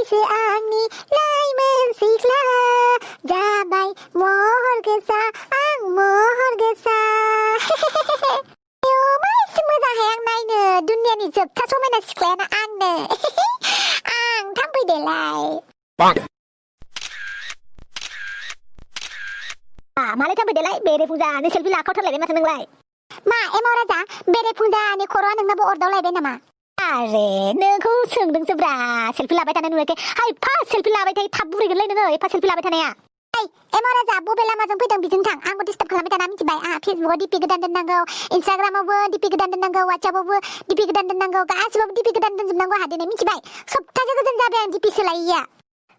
गोसो आंनि लाइमोन सिख्ला जाबाय महर गोसा आं महर गोसा मासे मोजांहाय आं नायनो दुनियानि जोबथा समायना सिख्लायानो आंनो आं थांफैदेलाय मालाय थांफैदेलाय बेरेफुंजानि सेलफि लाखावथारलायबाय माथो नोंलाय मा एमाव राजा बेरेफुंजानि खर'आ नोंनाबो अरदावलायबाय नामा आरे नोंखौ सोंदोंसो ब्रा सेलफि लाबाय थानाय नुवाखै एफा सेलफि लाबाय थायो थाब बुरैगोनलै नोङो एफा सेलफि लाबाय थानाया एमाव राजा बबे लामाजों फैदों बिजों थां आंखौ डिस्टार्ब खालामबाय थाना मिथिबाय आंहा फेसबुकाव डिपि गोदान दोननांगौ इन्स्टाग्रामावबो डिपि गोदान दोननांगौ वाट्सएपआवबो डिपि गोदान दोननांगौ गासिबावबो डिपि गोदान दोनजोबनांगौ आंहा दिनै मिथिबाय सप्तासे गोजोन जाबाय आं डिपि सोलायिया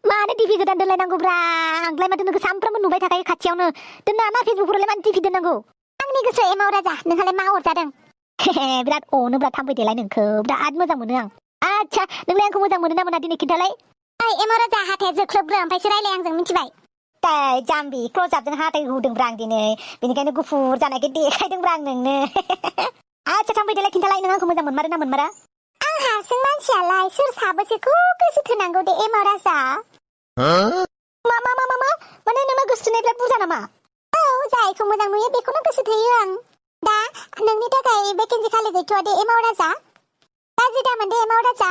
मानो डिपि गोदान दोनलायनांगौब्रा आंलाय माथो नोंखौ सानफ्रामबो नुबाय थाखायो खाथियावनो दोनना ना फेसबुकफोरावलाय मानो डिपि दोननांगौ आंनि गोसो एमाव राजा नोंहालाय मा अरजादों बिराद अनोब्रा थांफैदेलाय नोंखौ बिराद मोजां मोनो आं आच्छा नोंलाय आंखौ मोजां मोनो ना मोना दिनै खिन्थालाय एमाव राजा हाथाया जोख्लोबग्रो ओमफ्रायसो रायलाय आंजों मिथिबाय जाम्बि क्ल'जआपजों हाथाय हुदोंब्रा आं दिनै बेनिखायनो गुफुर जानायखाय देखायदोंब्रा आं नोंनो आच्छा थांफैदेलाय खिन्थालाय नों आंखौ मोजां मोनमारो ना मोनमारा आं हारसिं मानसियालाय सोर साबेसेखौ गोसो थोनांगौ दे एमाव राजा मा माने नोंना गोसोथोनाया बिराद बुरजा नामा औ जायखौ मोजां नुयो बेखौनो गोसो थोयो आं दा नोंनि थाखाय भेकेन्सि खालि गैथ'आ दे एमाव राजा गाज्रि दामोन दे एमाव राजा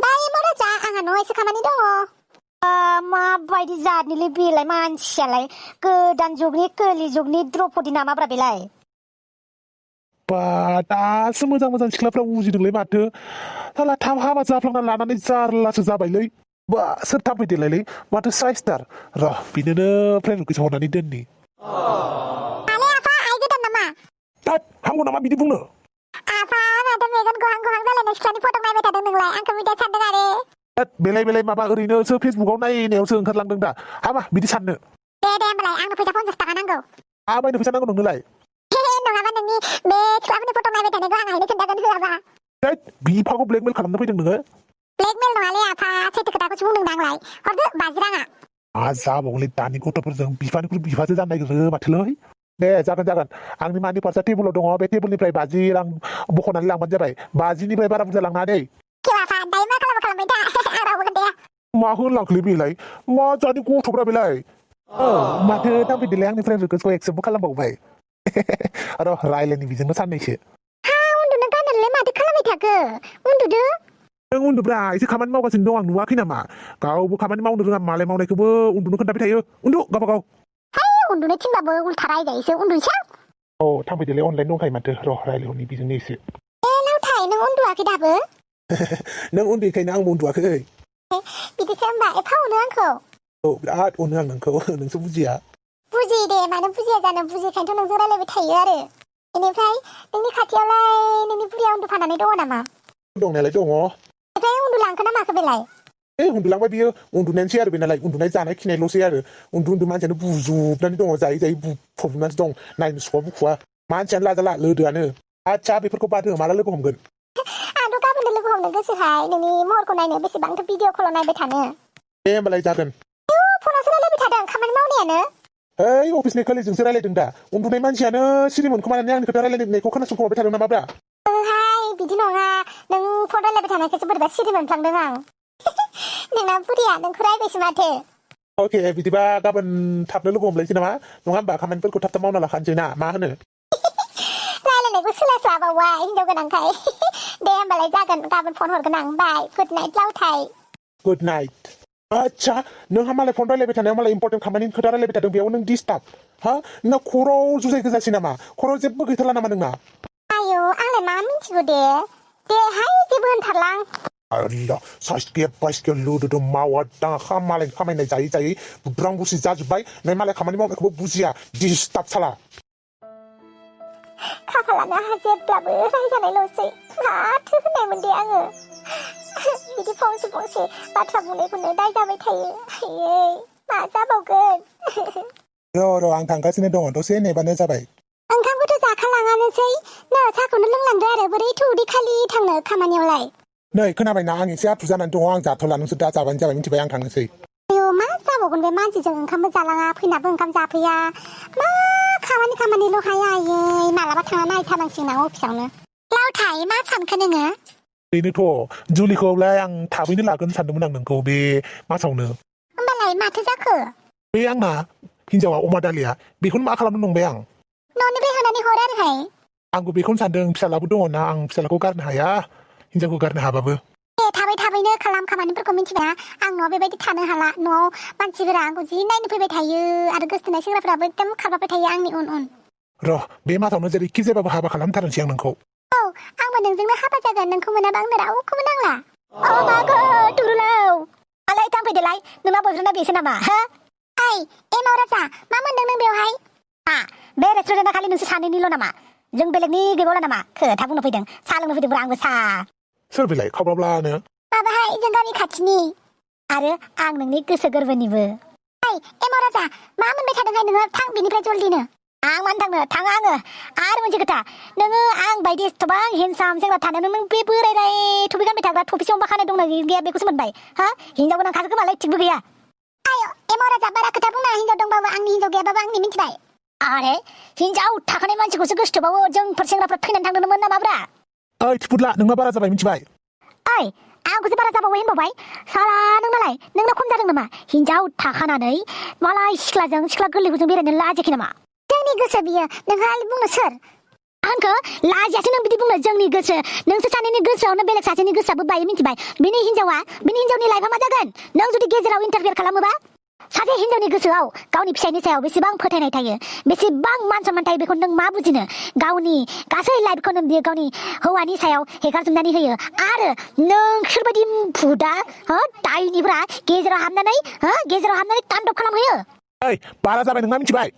बा एमाव राजा आंहा न'आव एसे खामानि दङ माबायदि जादनिलै बेलाय मानसियालाय गोदान जुगनि कोलि जुगनि द्रौपदी नामाब्रा बेलाय बा दासो मोजां मोजां सिख्लाफ्रा उजिदोंलै माथो साला थाब हाबा जाफ्लांना लानानै जारलासो जाबायलै बा सोर थांफैदेलायलै माथो साइसथार र' बिनोनो फ्रेन्ड रिकुवेस्ट हरनानै दोननि हामगौ नामा बिदि बुंनो आफा माथो मेगन गहां गहां जालायनाय सिख्लानि फट' नायबाय थादों नोंलाय आंखौ मिथाय सानदों आरो बेलाय माबा ओरैनोसो फेसबुकाव नायनायावसो ओंखारलांदों दा हामा बिदि साननो दे होमबालाय आंनो फैसा 50 थाखा नांगौ माबायदि फैसा नांगौ नोंनोलाय नङाबा नोंनि बे सिख्लाफोरनि फट' नायबाय थानायखौ आं आइनो खोन्थागोन होआबा बिफाखौ ब्लेकमेल खालामनो फैदों नोङो ब्लेकमेल नङालै आफा सैथो खोथाखौसो बुंदों आंलाय हरदो 50 राङा मा जाबावलै दानि गथ'फोरजों बिफानिख्रुइ बिफासो जानो नागिरो माथोलै दे जागोन आंनि मानि पार्सआ टेबोलाव दङ बे टेबोलनिफ्राय 50 रां बख'नानै लांबानो जाबाय 50निफ्राय बारा बुरजा लांनाङा दै आफा दायो मा खालामबाय था आं रावबो खोन्थाया मा होनलांखोलै बेलाय मा जानि गथ'फ्रा बेलाय माथो थांफैदेलाय आंनि फ्रेन्ड रिकुवेस्टखौ एक्सेप्टबो खालामबावबाय र' रायलायनि बिजोंनो साननैसो उन्दुनो गाननानैलाय माथो खालामबाय थाखो उन्दुदो नों उन्दुब्रा एसे खामानि मावगासिनो दं आं नुवाखै नामा गावबो खामानि मावनो रोङा मालाय मावनायखौबो उन्दुनो खोन्थाबाय थायो उन्दु गावबागाव उन्दुनो थिनबाबो उल्था रायजायोसो उन्दुनोसै थांफैदेलाय अनलाइन दंखायो माथो र' रायलायहरनि बिजोंनो एसे लावथाय नों उन्दुवाखै दाबो नों उन्दैखायनो आंबो उन्दुवाखै बिदिसो होमबा एफा अनो आंखौ बिराद अनो आं नोंखौ नोंसो बुजिया बुजियो दे मानो बुजिया जानो बुजिखायनोथ' नोंजों रायलायबाय थायो आरो बेनिफ्राय नोंनि खाथियावलाय नोंनि बुरिया उन्दुफानानै दङ नामा दंनायालाय दङ ओमफ्राय उन्दुलांखो ना माखो बेलाय उन्दुलांबाय बियो उन्दुनायानोसै आरो बेनालाय उन्दुनाय जानाय खिनायल'सै आरो उन्दु मानसियानो बुजोबनानै दङ जायै फबनानैसो दं नायनो सुखुवा बुखुवा मानसियानो लाजाला लोदोआनो आच्छा बेफोरखौ बाद हो माला लोगो हमगोन आंथ' गाबोननो लोगो हमनो गोसोहाय नोंनि महरखौ नायनो बेसेबांथो भिडिअ कलाव नायबाय थानो दे होमबालाय जागोन फनावसो रायलायबाय थादों खामानि मावनायानो अफिसनि कलेजजोंसो रायलायदों दा उन्दुनाय मानसियानो सिरि मोनखोमानानै आंनि खोथा रायलायनायखौ खोनासंखोमाबाय थादों नामाब्रा बिदि नङा नों फन रायलायबाय थानायखायसो बोरैबा सिरि मोनफ्लांदों आं नोंना बुरिया नोंखौ रायबायसो माथो अके बिदिबा गाबोन थाबनो लोगो हमलायसै नामा नङा होमबा खामानिफोरखौ थाब मावना लाखानोसै ना मा होनो रायलायनायखौ सोलास्लाबावा हिनजाव गोनांखाय दे होमबालाय जागोन गाबोन फन हरगोन आं बाय गुड नाइट लावथाय गुड नाइट आच्छा नोंहा मालाय फन रायलायबाय थानायाव मालाय इम्पर्टेन्ट खामानिनि खोथा रायलायबाय थादों बेयाव नों डिस्टार्ब नोंना खर'आव जुजाय गोजासै नामा खर'आव जेबो गैथारला नामा नोंना आयौ आंलाय मा मिन्थिगौ देहाय जेबो होनथारला आं साइसके बाइसके लोदोदो मावा दाङा मालाय खामायनाय जायै बुद्रां बुसि जाजोब्बाय नै मालाय खामानि मावनायखौबो बुजिया डिस्टार्ब साला खाफालानो आंहा जेब्लाबो रायजानायल'सै माथो होननायमोन दे आङो बिदि फंसे बाथ्रा बुंनायखौनो दाय जाबाय थायो आयै मा जाबावगोन र' आं थांगासिनो दङ दसे नेबानो जाबाय ओंखामखौथ' जाखालाङानोसै नै साहाखौनो लोंलांदो आरो बोरैथो उदै खालि थांनो खामानियावलाय नै खोनाबायना आं एसे आथुर जानानै दङ आं जाथ'ला नोंसोर दा जाबानो जाबाय मिथिबाय आं थांनोसै आयौ मा जाबावगोन बे मानसिजों ओंखामबो जालाङा फैनाबो ओंखाम जाफैया मा खामानिल' हाया आयै मालाबा थांना नायथारनांसिगोन आं अफिसावनो लावथाय मा सानखो नोङो बेनोथ' जुलिखौलाय आं थाबैनो लागोन सानदोंमोन आं नोंखौ बे मासावनो होमबालाय माथो जाखो बे आंना हिनजावा अमा दालिया बेखौनो मा खालामनो नंबाय आं न'निफ्राय होनानै हर आरोहाय आंबो बेखौनो सानदों फिसालाबो दङ ना आं फिसालाखौ गारनो हाया हिनजावखौ गारनो हाबाबो थाबैनो खालाम खामानिफोरखौ मिथिबाय आं न'आव बेबायदि थानो हाला न'आव मानसिफोरा आंखौ जि नायनो फैबाय थायो आरो गोसथोनाय सेंग्राफोराबो एकदम खारबाय थायो आंनि उन उन र' बे मासावनो जेरैखि जायाबाबो हाबा खालामथारनोसै आं नोंखौ औ आंबो नोंजोंनो हाबा जागोन नोंखौ मोनाबा आंनो रावखौबो नांला अ मागो दुरुलौ आलाय थांफैदोलाय नोंना बयफ्रेन्डा बेसो नामा हो ओइ एमाव राजा मा मोनदों नों बेवहाय बे रेस्टुरेन्टआ खालि नोंसोर सानैनिल' नामा जों बेलेगनि गैबावला नामा खोथा बुंनो फैदों साहा लोंनो फैदोंब्रा आंबो साहा सोर बेलाय खावब्लाब्लानो माबाहाय जों गामि खाथिनि आरो आं नोंनि गोसो गोरबोनिबो ओइ एमाव राजा मा मोनबाय थादोंहाय नोङो थां बेनिफ्राय जल्दिनो आं मानो थांनो थाङा आङो आरो मोनसे खोथा नोङो आं बायदि एथबां हेन्डसाम सेंग्रा थानायावनो नों बे बोरायराय थुबि गानबाय थाग्रा थफिसेयाव मा खानाय दंना गैया बेखौसो मोनबाय हा हिनजाव गोनां खासो खोमालाय थिगबो गैया आय एमाव राजा बारा खोथा बुंना हिनजाव दंबाबो आंनि हिनजाव गैयाबाबो आंनि मिथिबाय आरे हिनजाव थाखानाय मानसिखौसो गोसोथोबावो जोंफोर सेंग्राफ्रा थैनानै थांदोंमोन नामाब्रा ओइ थिफुदला नोंना बारा जाबाय मिथिबाय ओइ आंखौसो बारा जाबावो होनबावबाय साला नोंना खम जादों नामा हिनजाव थाखानानै मालाय सिख्ला गोरलैखौ बेरायनो लाजियाखै नामा जोंनि गोसो बियो नोंहा बुंनो सोर आंखौ लाजियासो नों बिदि बुंनो जोंनि गोसो नोंसोर सानैनि गोसोआवनो बेलेग सासेनि गोसोआबो बायो मिथिबाय बिनि हिनजावनि लाइफआ मा जागोन नों जुदि गेजेराव इन्टारफेयार खालामोबा सासे हिनजावनि गोसोआव गावनि फिसायनि सायाव बेसेबां फोथायनाय थायो बेसेबां मान सनमान थायो बेखौ नों मा बुजिनो गावनि गासै लाइफखौनो बियो गावनि हौवानि सायाव हेगारजोबनानै होयो आरो नोंसोरबायदि भुदा दायनिफ्रा गेजेराव हाबनानै तान्डब खालामहैयो ओइ बारा जाबाय नोंना मिथिबाय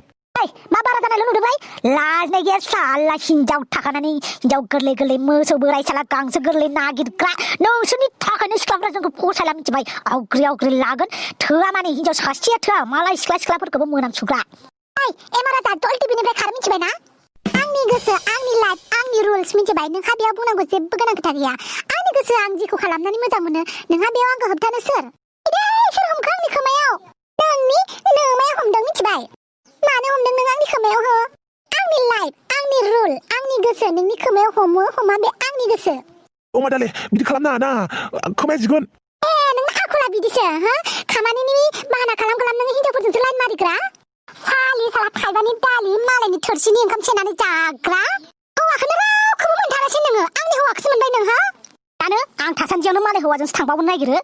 मा बारा जानायल' नुदोंलाय लाजिनाय गैया साला हिनजाव थाखानानै हिनजाव गोरलै मोसौ बोराय साला गांसो गोरलै नागिरग्रा नोंसोरनि थाखायनो सिख्लाफ्रा जोंखौ फसायला मिथिबाय आवग्रि लागोन थोआ माने हिनजाव सासेया थोआ मालाय सिख्लाफोरखौबो मोनामसुग्रा एमारा दा जल्दि बिनिफ्राय खार मिथिबाय ना आंनि गोसो आंनि लाइफ आंनि रुल्स मिथिबाय नोंहा बेयाव बुंनांगौ जेबो गोनां खोथा गैया आंनि गोसो आं जेखौ खालामनानै मोजां मोनो नोंहा बेयाव आंखौ होबथानो सोर हमखो आंनि खोमायाव नोंनि नोमाया हमदों मिथिबाय मानो हमदों नों आंनि खोमायाव हो आंनि लाइफ आंनि रुल आंनि गोसो नोंनि खोमायाव हमा बे आंनि गोसो अमा दाले बिदि खालामनो हाना खोमाया जिगोन नों आखला बिदिसो हो खामानिनि बाहाना खालाम नों हिनजावफोरजोंसो लाइन मारिग्रा साला थाइबानि दालि मालायनि थोरसिनि ओंखाम सेनानै जाग्रा हौवाखौनो रावखौबो मोनथारासै नोङो आंनि हौवाखौसो मोनबाय नों हो दानो आं थासान्दियावनो मालाय हौवाजोंसो थांबावनो नागिरो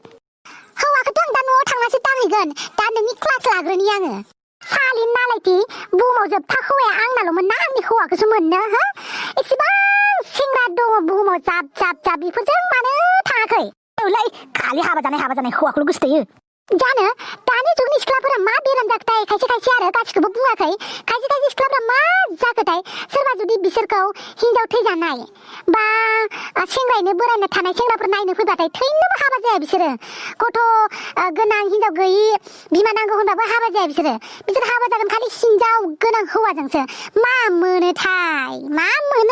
हौवाखौथ' आं दा न'आव थांनासो दांहैगोन दा नोंनि क्लास लाग्रोनि आङो सालिन मालायथि बुहुमाव जोबथा हौवाया आंनाल'मोन ना आंनि हौवाखौसो मोननो हो एसेबां सेंग्रा दङ बुहुमाव जाब बेफोरजों मानो थाङाखै औलाय खालि हाबा जानाय हौवाखौल' गोसोथोयो जानो दानि जुगनि सिख्लाफोरा मा बेराम जाखोथाय खायसे आरो गासिखौबो बुङाखै खायसे सिख्लाफोरा मा जाखोथाय सोरबा जुदि बिसोरखौ हिनजाव थैजानाय बा सेंग्रायैनो बोरायनो थानाय सेंग्राफोर नायनो फैबाथाय थैनोबो हाबा जाया बिसोरो गथ' गोनां हिनजाव गैयि बिमा नांगौ होनबाबो हाबा जाया बिसोर हाबा जागोन खालि हिनजाव गोनां हौवाजोंसो मा मोनो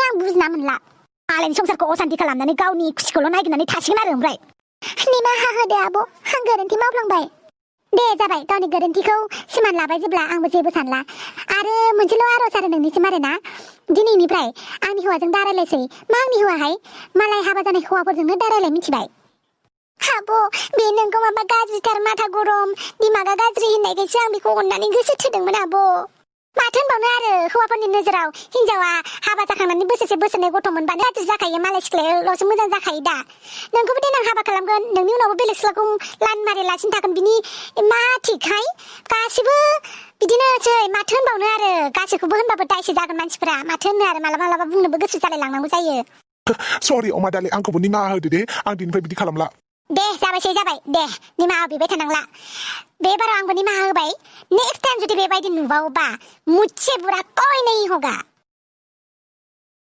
आं बुजिना मोनला मालायनि संसारखौ असान्ति खालामनानै गावनि खुसिखौल' नागिरनानै थासिगोन आरो ओमफ्राय निमाहा होदो आब' आं गोरोन्थि मावफ्लांबाय दे जाबाय गावनि गोरोन्थिखौ सिमान लाबाय जेब्ला आंबो जेबो सानला आरो मोनसेल' आर'ज आरो नोंनिसिम आरोना दिनैनिफ्राय आंनि हौवाजों दारायलायसै मा आंनि हौवाहाय मालाय हाबा जानाय हौवाफोरजोंनो दारायलाय मिथिबाय आब' बे नोंखौ माबा गाज्रिथार माथा गरम दिमागा गाज्रि होननायखायसो आं बेखौ अननानै गोसो थोदोंमोन आब' माथो होनबावनो आरो हौवाफोरनि नोजोराव हिनजावा हाबा जाखांनानै बोसोरनै गथ' मोनबानो गाज्रि जाखायो मालाय सिख्लायाल'सो मोजां जाखायो दा नोंखौबो देनां हाबा खालामगोन नोंनि उनावबो बेलेग सिख्लाखौ लाइन मारिलासिनो थागोन बिनि मा थिगहाय गासिबो बिदिनोसै माथो होनबावनो आरो गासैखौबो होनबाबो दायसो जागोन मानसिफोरा माथो होनो आरो मालाबा बुंनोबो गोसो जालायलांनांगौ जायो सरि अमा दाले आंखौबो निमाहा होदो दे आं दिननिफ्राय बिदि खालामला दे जाबाय दे निमाहा बिबाय थानांला बे बाराव आंबो निमाहा होबाय नेक्स्ट टाइम जुदि बेबायदि नुबावोबा मुझसे बुरा कोई नहीं होगा